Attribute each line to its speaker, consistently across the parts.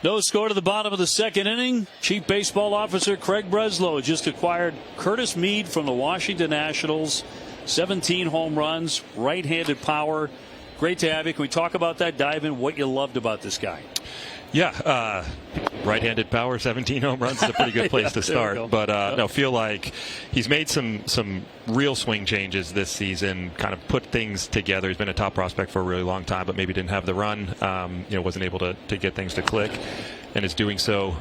Speaker 1: No score to the bottom of the second inning. Chief Baseball Officer Craig Breslow just acquired Curtis Mead from the Washington Nationals. 17 home runs, right-handed power. Great to have you. Can we talk about that? Dive in what you loved about this guy.
Speaker 2: Yeah, right-handed power, 17 home runs is a pretty good place to start. But no, feel like he's made some real swing changes this season, kind of put things together. He's been a top prospect for a really long time, but maybe didn't have the run, wasn't able to get things to click, and is doing so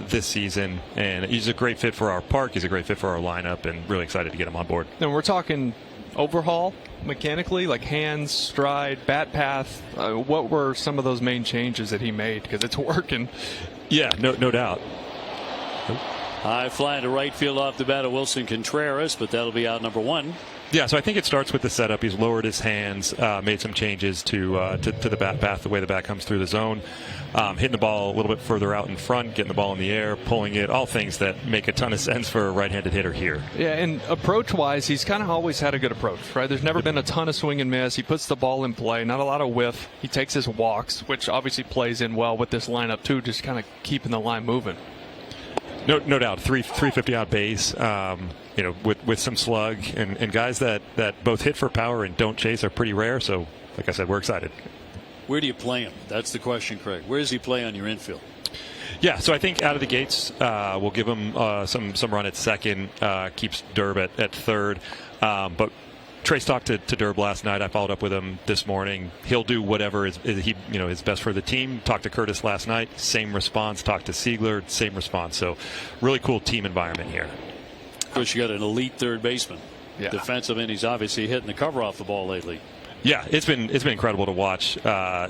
Speaker 2: this season. And he's a great fit for our park. He's a great fit for our lineup, and really excited to get him on board.
Speaker 3: And we're talking overhaul mechanically, like hands, stride, bat path. What were some of those main changes that he made? Because it's working.
Speaker 2: Yeah, no doubt.
Speaker 1: High fly to right field off the bat of Wilson Contreras, but that'll be out number one.
Speaker 2: Yeah, so I think it starts with the setup. He's lowered his hands, made some changes to the bat path, the way the bat comes through the zone, hitting the ball a little bit further out in front, getting the ball in the air, pulling it, all things that make a ton of sense for a right-handed hitter here.
Speaker 3: Yeah, and approach-wise, he's kind of always had a good approach, right? There's never been a ton of swing and miss. He puts the ball in play, not a lot of whiff. He takes his walks, which obviously plays in well with this lineup too, just kind of keeping the line moving.
Speaker 2: No doubt, 350 on base. With some slug, and guys that both hit for power and don't chase are pretty rare. So, like I said, we're excited.
Speaker 1: Where do you play him? That's the question, Craig. Where does he play on your infield?
Speaker 2: Yeah, so I think out of the gates, we'll give him some run at second, keeps Derb at third. But Trace talked to Derb last night. I followed up with him this morning. He'll do whatever is best for the team. Talked to Curtis last night, same response. Talked to Siegler, same response. So really cool team environment here.
Speaker 1: Of course, you got an elite third baseman.
Speaker 3: Yeah.
Speaker 1: Defensive end, he's obviously hitting the cover off the ball lately.
Speaker 2: Yeah, it's been incredible to watch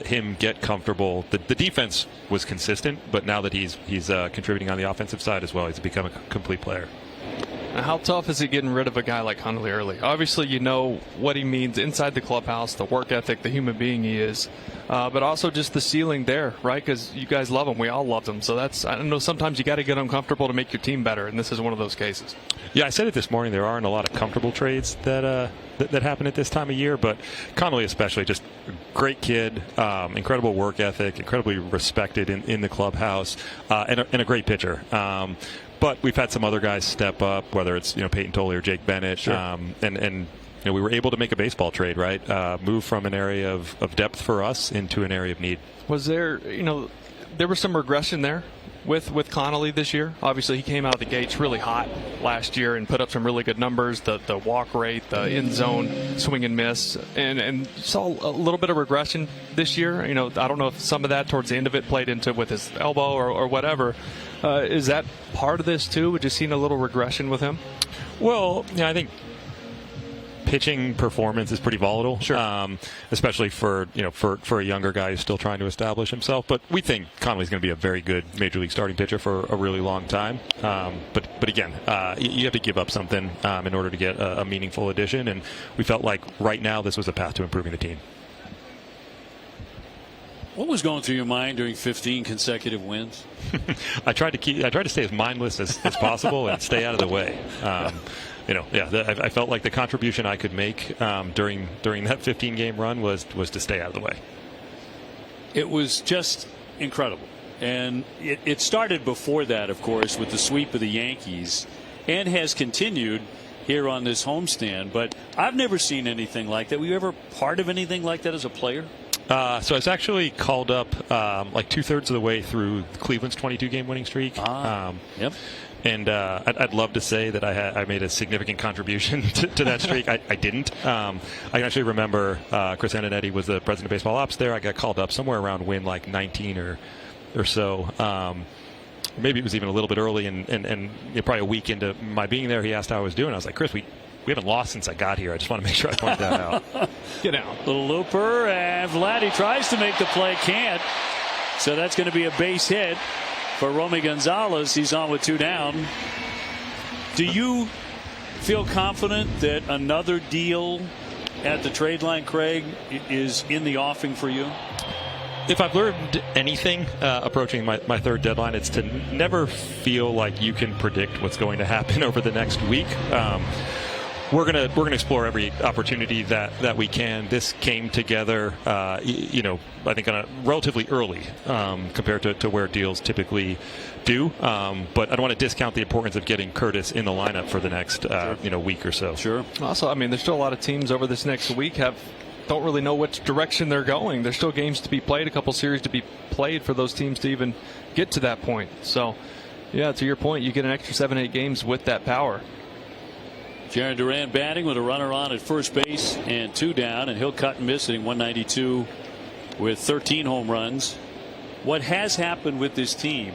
Speaker 2: him get comfortable. The defense was consistent, but now that he's contributing on the offensive side as well, he's become a complete player.
Speaker 3: How tough is it getting rid of a guy like Connelly Early? Obviously, you know what he means inside the clubhouse, the work ethic, the human being he is, but also just the ceiling there, right? Because you guys love him. We all love him. So I don't know, sometimes you got to get uncomfortable to make your team better, and this is one of those cases.
Speaker 2: Yeah, I said it this morning. There aren't a lot of comfortable trades that happen at this time of year, but Connelly especially, just a great kid, incredible work ethic, incredibly respected in the clubhouse, and a great pitcher. But we've had some other guys step up, whether it's Peyton Tolley or Jake Bennett,
Speaker 3: sure.
Speaker 2: and we were able to make a baseball trade, right? Move from an area of depth for us into an area of need.
Speaker 3: Was there, there was some regression there with Connelly this year? Obviously, he came out of the gates really hot last year and put up some really good numbers. The walk rate, the in zone swing and miss, and saw a little bit of regression this year. I don't know if some of that towards the end of it played into with his elbow or whatever. Is that part of this too? We're just seeing a little regression with him.
Speaker 2: Well, I think pitching performance is pretty volatile,
Speaker 3: sure.
Speaker 2: Especially for a younger guy who's still trying to establish himself. But we think Connelly's going to be a very good major league starting pitcher for a really long time. But again, you have to give up something in order to get a meaningful addition, and we felt like right now this was a path to improving the team.
Speaker 1: What was going through your mind during 15 consecutive wins?
Speaker 2: I tried to stay as mindless as possible and stay out of the way. I felt like the contribution I could make during that 15-game run was to stay out of the way.
Speaker 1: It was just incredible. And it started before that, of course, with the sweep of the Yankees, and has continued here on this homestand. But I've never seen anything like that. Were you ever part of anything like that as a player?
Speaker 2: So I was actually called up like 2/3 of the way through Cleveland's 22-game winning streak.
Speaker 1: Yep.
Speaker 2: And I'd love to say that I made a significant contribution to that streak. I didn't. I actually remember Chris Antonetti was the president of baseball ops there. I got called up somewhere around win like 19 or so. Maybe it was even a little bit early, and probably a week into my being there, he asked how I was doing. I was like, Chris, we haven't lost since I got here. I just want to make sure I point that out.
Speaker 1: Get out. Little looper, and Vladdy tries to make the play, can't. So that's going to be a base hit for Romy Gonzalez. He's on with 2 down. Do you feel confident that another deal at the trade line, Craig, is in the offing for you?
Speaker 2: If I've learned anything approaching my third deadline, it's to never feel like you can predict what's going to happen over the next week. we're gonna explore every opportunity that we can. This came together, I think, on a relatively early compared to where deals typically do. But I don't want to discount the importance of getting Curtis in the lineup for the next week or so.
Speaker 1: Sure.
Speaker 3: Also, I mean, there's still a lot of teams over this next week don't really know which direction they're going. There's still games to be played, a couple series to be played for those teams to even get to that point. So, yeah, to your point, you get an extra 7-8 games with that power.
Speaker 1: Jaron Duran batting with a runner on at first base and 2 down, and he'll cut and miss, hitting 192 with 13 home runs. What has happened with this team,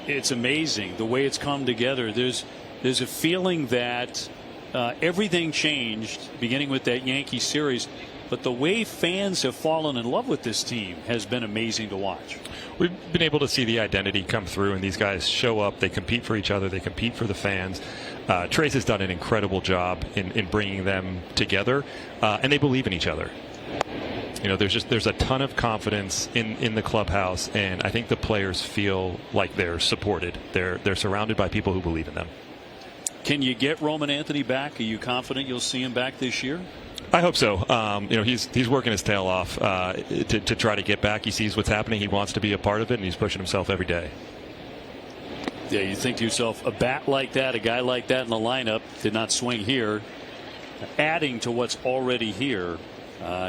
Speaker 1: it's amazing the way it's come together. There's a feeling that everything changed beginning with that Yankee series, but the way fans have fallen in love with this team has been amazing to watch.
Speaker 2: We've been able to see the identity come through, and these guys show up. They compete for each other. They compete for the fans. Trace has done an incredible job in bringing them together, and they believe in each other. There's a ton of confidence in the clubhouse, and I think the players feel like they're supported. They're surrounded by people who believe in them.
Speaker 1: Can you get Roman Anthony back? Are you confident you'll see him back this year?
Speaker 2: I hope so. He's working his tail off to try to get back. He sees what's happening. He wants to be a part of it, and he's pushing himself every day.
Speaker 1: Yeah, you think to yourself, a bat like that, a guy like that in the lineup did not swing here. Adding to what's already here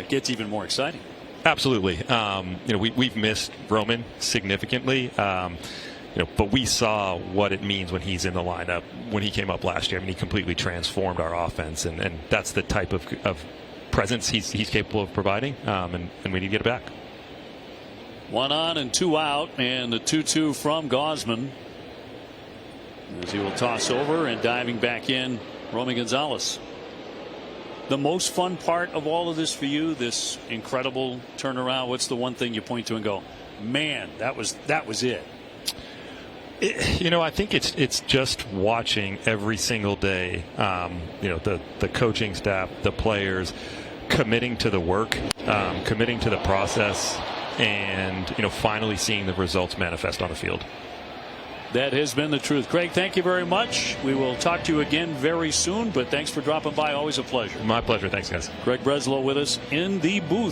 Speaker 1: gets even more exciting.
Speaker 2: Absolutely. We've missed Roman significantly. But we saw what it means when he's in the lineup. When he came up last year, I mean, he completely transformed our offense, and that's the type of presence he's capable of providing, and we need to get it back.
Speaker 1: 1 on and 2 out, and the 2-2 from Gausman, as he will toss over, and diving back in, Romy Gonzalez. The most fun part of all of this for you, this incredible turnaround, what's the one thing you point to and go, man, that was it?
Speaker 2: I think it's just watching every single day. The coaching staff, the players, committing to the work, committing to the process, and finally seeing the results manifest on the field.
Speaker 1: That has been the truth. Craig, thank you very much. We will talk to you again very soon, but thanks for dropping by. Always a pleasure.
Speaker 2: My pleasure. Thanks, guys.
Speaker 1: Craig Breslow with us in the booth.